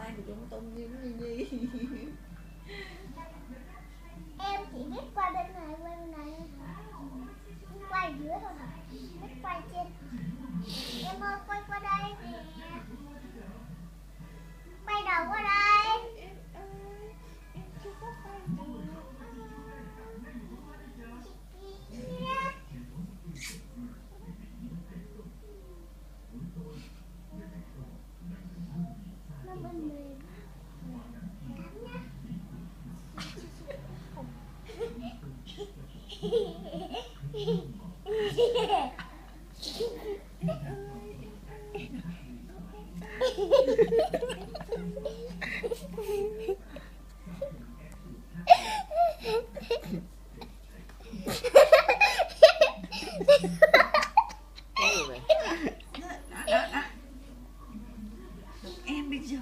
tay thì lung tung như Nhi. Em chỉ biết qua bên này quay dưới thôi hả? Biết quay trên. Em ơi quay qua đây nè. Quay đầu qua đây. Em chưa có quay được. Nó bên mềm. Em bây giờ